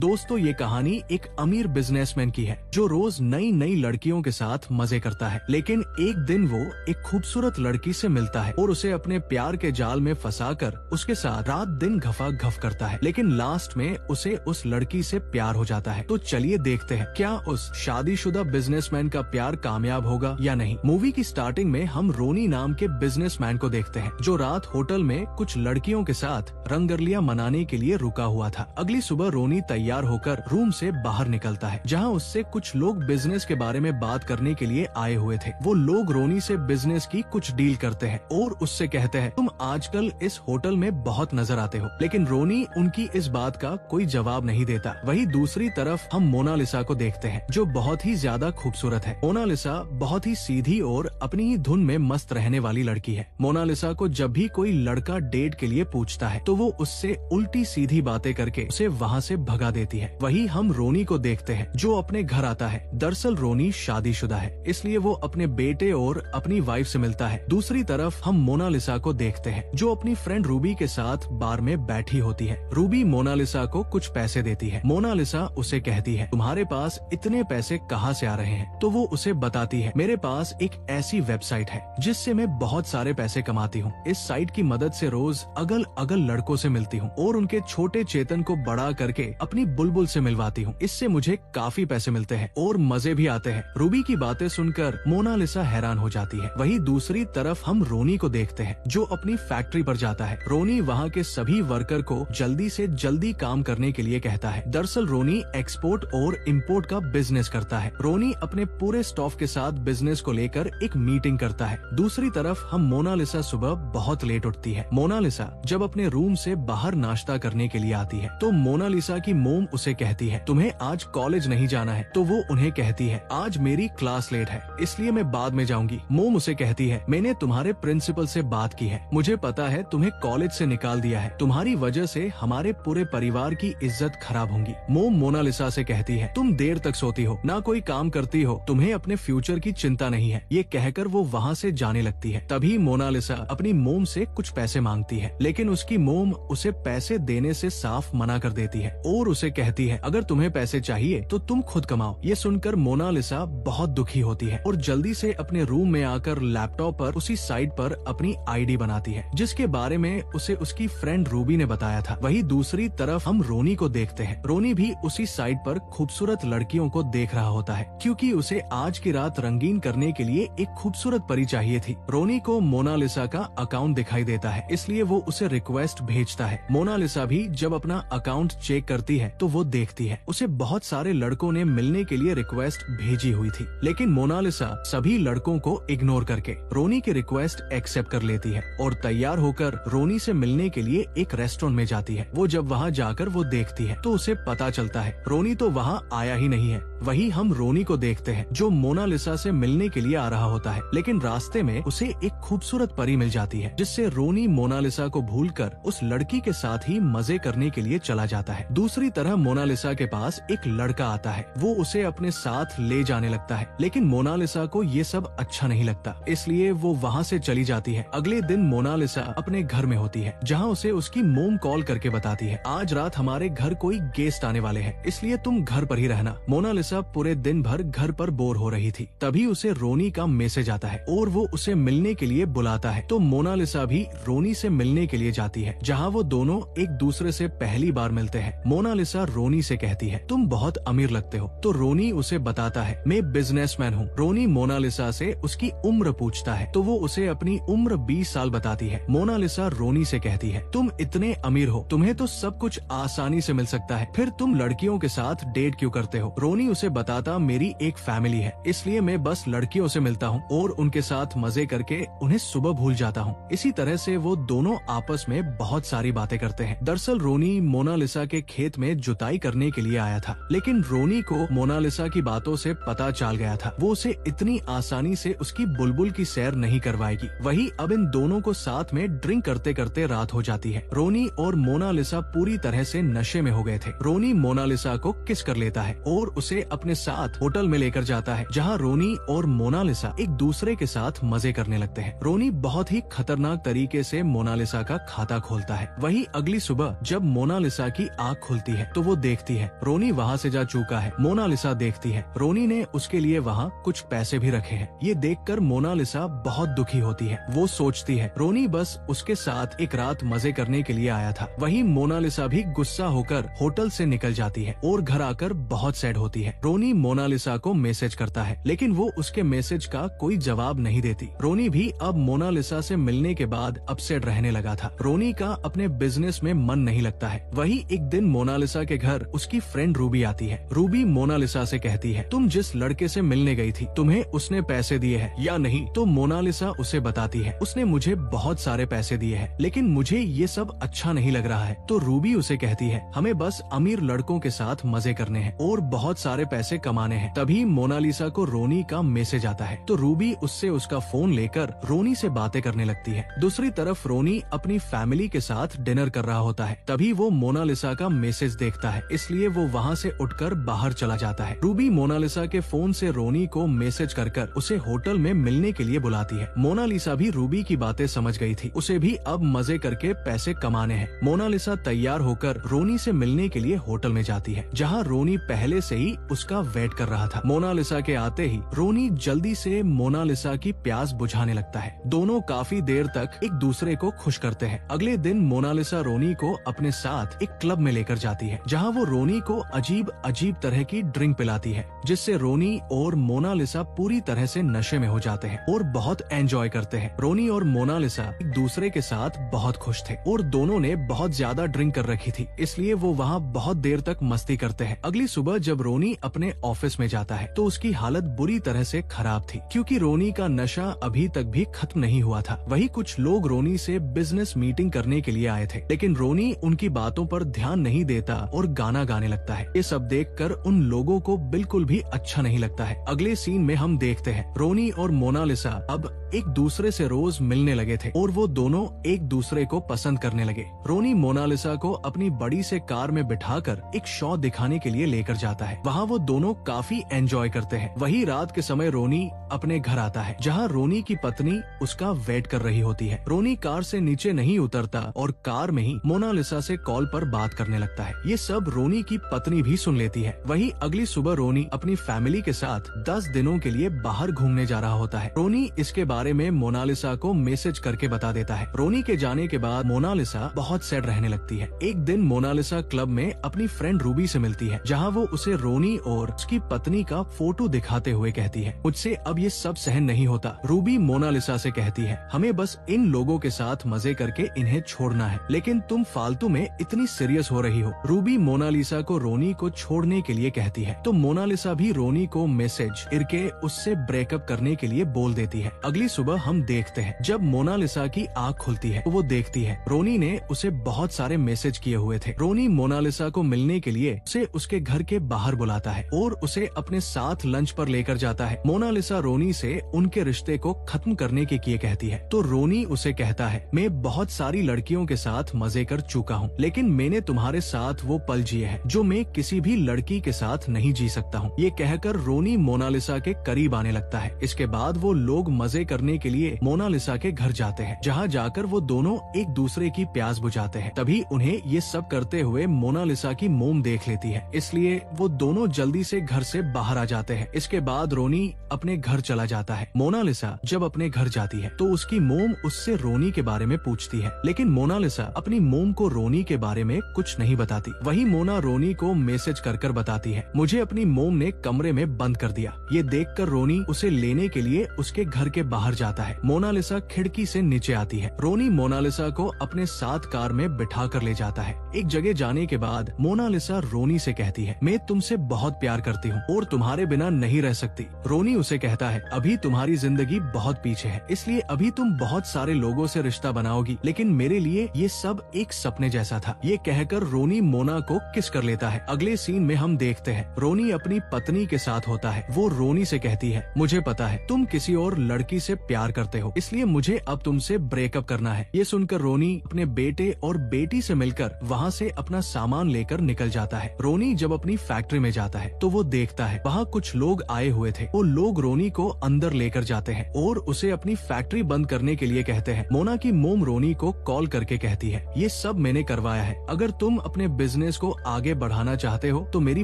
दोस्तों, ये कहानी एक अमीर बिजनेसमैन की है जो रोज नई नई लड़कियों के साथ मजे करता है। लेकिन एक दिन वो एक खूबसूरत लड़की से मिलता है और उसे अपने प्यार के जाल में फंसाकर उसके साथ रात दिन घफा घफ करता है। लेकिन लास्ट में उसे उस लड़की से प्यार हो जाता है। तो चलिए देखते हैं क्या उस शादीशुदा बिजनेसमैन का प्यार कामयाब होगा या नहीं। मूवी की स्टार्टिंग में हम रोनी नाम के बिजनेसमैन को देखते हैं जो रात होटल में कुछ लड़कियों के साथ रंगरलियां मनाने के लिए रुका हुआ था। अगली सुबह रोनी तैयार होकर रूम से बाहर निकलता है जहां उससे कुछ लोग बिजनेस के बारे में बात करने के लिए आए हुए थे। वो लोग रोनी से बिजनेस की कुछ डील करते हैं और उससे कहते हैं तुम आजकल इस होटल में बहुत नजर आते हो। लेकिन रोनी उनकी इस बात का कोई जवाब नहीं देता। वहीं दूसरी तरफ हम मोनालिसा को देखते हैं जो बहुत ही ज्यादा खूबसूरत है। मोनालिसा बहुत ही सीधी और अपनी ही धुन में मस्त रहने वाली लड़की है। मोनालिसा को जब भी कोई लड़का डेट के लिए पूछता है तो वो उससे उल्टी सीधी बातें करके उसे वहाँ से भगा देती है। वही हम रोनी को देखते हैं जो अपने घर आता है। दरअसल रोनी शादीशुदा है, इसलिए वो अपने बेटे और अपनी वाइफ से मिलता है। दूसरी तरफ हम मोनालिसा को देखते हैं जो अपनी फ्रेंड रूबी के साथ बार में बैठी होती है। रूबी मोनालिसा को कुछ पैसे देती है। मोनालिसा उसे कहती है तुम्हारे पास इतने पैसे कहाँ से आ रहे हैं? तो वो उसे बताती है मेरे पास एक ऐसी वेबसाइट है जिससे मैं बहुत सारे पैसे कमाती हूँ। इस साइट की मदद से रोज अगल अगल लड़कों से मिलती हूँ और उनके छोटे चेतन को बड़ा करके अपनी बुलबुल से मिलवाती हूँ। इससे मुझे काफी पैसे मिलते हैं और मजे भी आते हैं। रूबी की बातें सुनकर मोनालिसा हैरान हो जाती है। वहीं दूसरी तरफ हम रोनी को देखते हैं जो अपनी फैक्ट्री पर जाता है। रोनी वहाँ के सभी वर्कर को जल्दी से जल्दी काम करने के लिए कहता है। दरअसल रोनी एक्सपोर्ट और इम्पोर्ट का बिजनेस करता है। रोनी अपने पूरे स्टाफ के साथ बिजनेस को लेकर एक मीटिंग करता है। दूसरी तरफ हम मोनालिसा सुबह बहुत लेट उठती है। मोनालिसा जब अपने रूम से बाहर नाश्ता करने के लिए आती है तो मोनालिसा की मोम उसे कहती है तुम्हें आज कॉलेज नहीं जाना है। तो वो उन्हें कहती है आज मेरी क्लास लेट है इसलिए मैं बाद में जाऊंगी। मोम उसे कहती है मैंने तुम्हारे प्रिंसिपल से बात की है, मुझे पता है तुम्हें कॉलेज से निकाल दिया है, तुम्हारी वजह से हमारे पूरे परिवार की इज्जत खराब होगी। मोम मोनालिसा से कहती है तुम देर तक सोती हो, ना कोई काम करती हो, तुम्हें अपने फ्यूचर की चिंता नहीं है। ये कहकर वो वहाँ से जाने लगती है। तभी मोनालिसा अपनी मोम से कुछ पैसे मांगती है लेकिन उसकी मोम उसे पैसे देने से साफ मना कर देती है और उसे कहती है अगर तुम्हें पैसे चाहिए तो तुम खुद कमाओ। ये सुनकर मोनालिसा बहुत दुखी होती है और जल्दी से अपने रूम में आकर लैपटॉप पर उसी साइट पर अपनी आईडी बनाती है जिसके बारे में उसे उसकी फ्रेंड रूबी ने बताया था। वहीं दूसरी तरफ हम रोनी को देखते हैं। रोनी भी उसी साइट पर खूबसूरत लड़कियों को देख रहा होता है क्योंकि उसे आज की रात रंगीन करने के लिए एक खूबसूरत परी चाहिए थी। रोनी को मोनालिसा का अकाउंट दिखाई देता है इसलिए वो उसे रिक्वेस्ट भेजता है। मोनालिसा भी जब अपना अकाउंट चेक करती है तो वो देखती है उसे बहुत सारे लड़कों ने मिलने के लिए रिक्वेस्ट भेजी हुई थी। लेकिन मोनालिसा सभी लड़कों को इग्नोर करके रोनी की रिक्वेस्ट एक्सेप्ट कर लेती है और तैयार होकर रोनी से मिलने के लिए एक रेस्टोरेंट में जाती है। वो जब वहाँ जाकर वो देखती है तो उसे पता चलता है रोनी तो वहाँ आया ही नहीं है। वही हम रोनी को देखते हैं जो मोनालिसा से मिलने के लिए आ रहा होता है लेकिन रास्ते में उसे एक खूबसूरत परी मिल जाती है जिससे रोनी मोनालिसा को भूलकर उस लड़की के साथ ही मजे करने के लिए चला जाता है। दूसरी तरह मोनालिसा के पास एक लड़का आता है। वो उसे अपने साथ ले जाने लगता है लेकिन मोनालिसा को ये सब अच्छा नहीं लगता इसलिए वो वहाँ से चली जाती है। अगले दिन मोनालिसा अपने घर में होती है जहाँ उसे उसकी मोम कॉल करके बताती है आज रात हमारे घर कोई गेस्ट आने वाले हैं इसलिए तुम घर पर ही रहना। मोनालिसा पूरे दिन भर घर पर बोर हो रही थी। तभी उसे रोनी का मैसेज आता है और वो उसे मिलने के लिए बुलाता है। तो मोनालिसा भी रोनी से मिलने के लिए जाती है जहाँ वो दोनों एक दूसरे से पहली बार मिलते हैं। मोनालिसा रोनी से कहती है तुम बहुत अमीर लगते हो। तो रोनी उसे बताता है मैं बिजनेसमैन हूँ। रोनी मोनालिसा से उसकी उम्र पूछता है तो वो उसे अपनी उम्र 20 साल बताती है। मोनालिसा रोनी से कहती है तुम इतने अमीर हो, तुम्हें तो सब कुछ आसानी से मिल सकता है, फिर तुम लड़कियों के साथ डेट क्यों करते हो? रोनी उसे बताता मेरी एक फैमिली है इसलिए मैं बस लड़कियों से मिलता हूँ और उनके साथ मजे करके उन्हें सुबह भूल जाता हूँ। इसी तरह से वो दोनों आपस में बहुत सारी बातें करते हैं। दरअसल रोनी मोनालिसा के खेत में जुताई करने के लिए आया था लेकिन रोनी को मोनालिसा की बातों से पता चल गया था वो उसे इतनी आसानी से उसकी बुलबुल की सैर नहीं करवाएगी। वही अब इन दोनों को साथ में ड्रिंक करते करते रात हो जाती है। रोनी और मोनालिसा पूरी तरह से नशे में हो गए थे। रोनी मोनालिसा को किस कर लेता है और उसे अपने साथ होटल में लेकर जाता है जहाँ रोनी और मोनालिसा एक दूसरे के साथ मजे करने लगते हैं। रोनी बहुत ही खतरनाक तरीके से मोनालिसा का खाता खोलता है। वही अगली सुबह जब मोनालिसा की आँख खुलती है है तो वो देखती है रोनी वहाँ से जा चुका है। मोनालिसा देखती है रोनी ने उसके लिए वहाँ कुछ पैसे भी रखे हैं। ये देखकर मोनालिसा बहुत दुखी होती है। वो सोचती है रोनी बस उसके साथ एक रात मजे करने के लिए आया था। वहीं मोनालिसा भी गुस्सा होकर होटल से निकल जाती है और घर आकर बहुत सैड होती है। रोनी मोनालिसा को मैसेज करता है लेकिन वो उसके मैसेज का कोई जवाब नहीं देती। रोनी भी अब मोनालिसा से मिलने के बाद अपसेट रहने लगा था। रोनी का अपने बिजनेस में मन नहीं लगता है। वही एक दिन मोनालिसा के घर उसकी फ्रेंड रूबी आती है। रूबी मोनालिसा से कहती है तुम जिस लड़के से मिलने गई थी तुम्हें उसने पैसे दिए हैं या नहीं? तो मोनालिसा उसे बताती है उसने मुझे बहुत सारे पैसे दिए हैं लेकिन मुझे ये सब अच्छा नहीं लग रहा है। तो रूबी उसे कहती है हमें बस अमीर लड़कों के साथ मजे करने हैं और बहुत सारे पैसे कमाने हैं। तभी मोनालिसा को रोनी का मैसेज आता है तो रूबी उससे उसका फोन लेकर रोनी से बातें करने लगती है। दूसरी तरफ रोनी अपनी फैमिली के साथ डिनर कर रहा होता है। तभी वो मोनालिसा का मैसेज देखता है इसलिए वो वहाँ से उठकर बाहर चला जाता है। रूबी मोनालिसा के फोन से रोनी को मैसेज कर उसे होटल में मिलने के लिए बुलाती है। मोनालिसा भी रूबी की बातें समझ गई थी। उसे भी अब मजे करके पैसे कमाने हैं। मोनालिसा तैयार होकर रोनी से मिलने के लिए होटल में जाती है जहाँ रोनी पहले से ही उसका वेट कर रहा था। मोनालिसा के आते ही रोनी जल्दी से मोनालिसा की प्यास बुझाने लगता है। दोनों काफी देर तक एक दूसरे को खुश करते हैं। अगले दिन मोनालिसा रोनी को अपने साथ एक क्लब में लेकर जाती है जहाँ वो रोनी को अजीब अजीब तरह की ड्रिंक पिलाती है जिससे रोनी और मोनालिसा पूरी तरह से नशे में हो जाते हैं और बहुत एंजॉय करते हैं। रोनी और मोनालिसा एक दूसरे के साथ बहुत खुश थे और दोनों ने बहुत ज्यादा ड्रिंक कर रखी थी इसलिए वो वहाँ बहुत देर तक मस्ती करते हैं। अगली सुबह जब रोनी अपने ऑफिस में जाता है तो उसकी हालत बुरी तरह से खराब थी क्योंकि रोनी का नशा अभी तक भी खत्म नहीं हुआ था। वही कुछ लोग रोनी से बिजनेस मीटिंग करने के लिए आए थे लेकिन रोनी उनकी बातों पर ध्यान नहीं देता और गाना गाने लगता है। ये सब देखकर उन लोगों को बिल्कुल भी अच्छा नहीं लगता है। अगले सीन में हम देखते हैं रोनी और मोनालिसा अब एक दूसरे से रोज मिलने लगे थे और वो दोनों एक दूसरे को पसंद करने लगे। रोनी मोनालिसा को अपनी बड़ी से कार में बिठाकर एक शो दिखाने के लिए लेकर जाता है। वहाँ वो दोनों काफी एंजॉय करते हैं। वही रात के समय रोनी अपने घर आता है जहाँ रोनी की पत्नी उसका वेट कर रही होती है। रोनी कार से नीचे नहीं उतरता और कार में ही मोनालिसा से कॉल पर बात करने लगता है। ये सब रोनी की पत्नी भी सुन लेती है। वही अगली सुबह रोनी अपनी फैमिली के साथ 10 दिनों के लिए बाहर घूमने जा रहा होता है। रोनी इसके बारे में मोनालिसा को मैसेज करके बता देता है। रोनी के जाने के बाद मोनालिसा बहुत सैड रहने लगती है। एक दिन मोनालिसा क्लब में अपनी फ्रेंड रूबी से मिलती है जहाँ वो उसे रोनी और उसकी पत्नी का फोटो दिखाते हुए कहती है मुझसे अब ये सब सहन नहीं होता। रूबी मोनालिसा से कहती है हमें बस इन लोगों के साथ मजे करके इन्हें छोड़ना है लेकिन तुम फालतू में इतनी सीरियस हो रही हो। रूबी मोनालिसा को रोनी को छोड़ने के लिए कहती है तो मोनालिसा भी रोनी को मैसेज करके उससे ब्रेकअप करने के लिए बोल देती है। अगली सुबह हम देखते हैं जब मोनालिसा की आँख खुलती है तो वो देखती है रोनी ने उसे बहुत सारे मैसेज किए हुए थे। रोनी मोनालिसा को मिलने के लिए उसे उसके घर के बाहर बुलाता है और उसे अपने साथ लंच पर लेकर जाता है। मोनालिसा रोनी से उनके रिश्ते को खत्म करने के लिए कहती है तो रोनी उसे कहता है मैं बहुत सारी लड़कियों के साथ मजे कर चुका हूँ लेकिन मैंने तुम्हारे साथ वो पल जिए हैं जो मैं किसी भी लड़की के साथ नहीं जी सकता हूँ। ये कहकर रोनी मोनालिसा के करीब आने लगता है। इसके बाद वो लोग मजे करने के लिए मोनालिसा के घर जाते हैं जहाँ जाकर वो दोनों एक दूसरे की प्यास बुझाते हैं। तभी उन्हें ये सब करते हुए मोनालिसा की मोम देख लेती है इसलिए वो दोनों जल्दी से घर से बाहर आ जाते हैं। इसके बाद रोनी अपने घर चला जाता है। मोनालिसा जब अपने घर जाती है तो उसकी मोम उससे रोनी के बारे में पूछती है लेकिन मोनालिसा अपनी मोम को रोनी के बारे में कुछ नहीं बताती। वही मोना रोनी को मैसेज कर बताती है मुझे अपनी मोम ने कमरे में बंद कर दिया। ये देखकर रोनी उसे लेने के लिए उसके घर के बाहर जाता है। मोनालिसा खिड़की से नीचे आती है। रोनी मोनालिसा को अपने साथ कार में बिठा कर ले जाता है। एक जगह जाने के बाद मोनालिसा रोनी से कहती है मैं तुमसे बहुत प्यार करती हूँ और तुम्हारे बिना नहीं रह सकती। रोनी उसे कहता है अभी तुम्हारी जिंदगी बहुत पीछे है इसलिए अभी तुम बहुत सारे लोगों से रिश्ता बनाओगी लेकिन मेरे लिए ये सब एक सपने जैसा था। ये कहकर रोनी मोना को किस कर लेता है। अगले सीन में हम देखते हैं रोनी अपनी पत्नी के साथ होता है। वो रोनी से कहती है मुझे पता है तुम किसी और लड़की से प्यार करते हो इसलिए मुझे अब तुमसे ब्रेकअप करना है। ये सुनकर रोनी अपने बेटे और बेटी से मिलकर वहाँ से अपना सामान लेकर निकल जाता है। रोनी जब अपनी फैक्ट्री में जाता है तो वो देखता है वहाँ कुछ लोग आए हुए थे। वो लोग रोनी को अंदर लेकर जाते हैं और उसे अपनी फैक्ट्री बंद करने के लिए कहते हैं। मोना की मोम रोनी को कॉल करके कहती है ये सब मैंने करवाया है, अगर तुम अपने बिजनेस बिजनेस को आगे बढ़ाना चाहते हो तो मेरी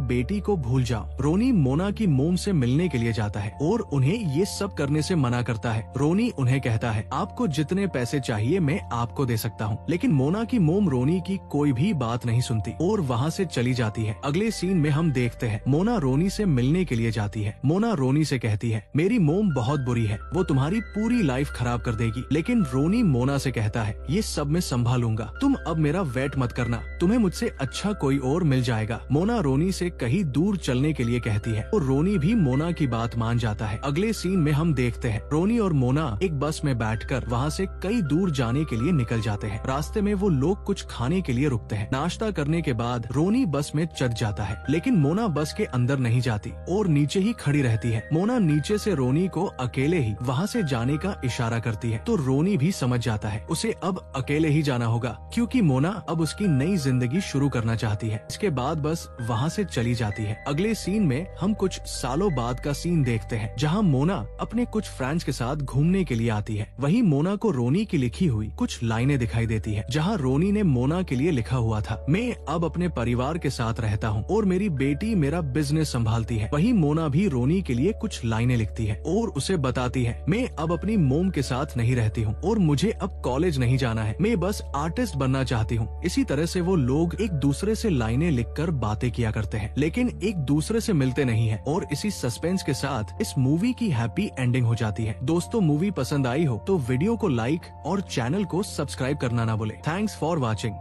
बेटी को भूल जाओ। रोनी मोना की मोम से मिलने के लिए जाता है और उन्हें ये सब करने से मना करता है। रोनी उन्हें कहता है, आपको जितने पैसे चाहिए मैं आपको दे सकता हूँ। लेकिन मोना की मोम रोनी की कोई भी बात नहीं सुनती और वहाँ से चली जाती है। अगले सीन में हम देखते हैं मोना रोनी से मिलने के लिए जाती है। मोना रोनी से कहती है, मेरी मोम बहुत बुरी है, वो तुम्हारी पूरी लाइफ खराब कर देगी। लेकिन रोनी मोना से कहता है, ये सब मैं संभालूंगा, तुम अब मेरा वेट मत करना, तुम्हें मुझसे अच्छा कोई और मिल जाएगा। मोना रोनी से कहीं दूर चलने के लिए कहती है और रोनी भी मोना की बात मान जाता है। अगले सीन में हम देखते हैं रोनी और मोना एक बस में बैठकर वहाँ से कई दूर जाने के लिए निकल जाते हैं। रास्ते में वो लोग कुछ खाने के लिए रुकते हैं। नाश्ता करने के बाद रोनी बस में चढ़ जाता है, लेकिन मोना बस के अंदर नहीं जाती और नीचे ही खड़ी रहती है। मोना नीचे से रोनी को अकेले ही वहाँ से जाने का इशारा करती है तो रोनी भी समझ जाता है उसे अब अकेले ही जाना होगा, क्योंकि मोना अब उसकी नई जिंदगी शुरू करना चाहती है। इसके बाद बस वहाँ से चली जाती है। अगले सीन में हम कुछ सालों बाद का सीन देखते हैं जहाँ मोना अपने कुछ फ्रेंड्स के साथ घूमने के लिए आती है। वहीं मोना को रोनी की लिखी हुई कुछ लाइनें दिखाई देती है जहाँ रोनी ने मोना के लिए लिखा हुआ था, मैं अब अपने परिवार के साथ रहता हूँ और मेरी बेटी मेरा बिजनेस संभालती है। वहीं मोना भी रोनी के लिए कुछ लाइनें लिखती है और उसे बताती है, मैं अब अपनी मोम के साथ नहीं रहती हूँ और मुझे अब कॉलेज नहीं जाना है, मैं बस आर्टिस्ट बनना चाहती हूँ। इसी तरह से वो लोग एक दूसरे से लाइनें लिखकर बातें किया करते हैं, लेकिन एक दूसरे से मिलते नहीं है और इसी सस्पेंस के साथ इस मूवी की हैप्पी एंडिंग हो जाती है। दोस्तों, मूवी पसंद आई हो तो वीडियो को लाइक और चैनल को सब्सक्राइब करना ना भूले। Thanks for watching.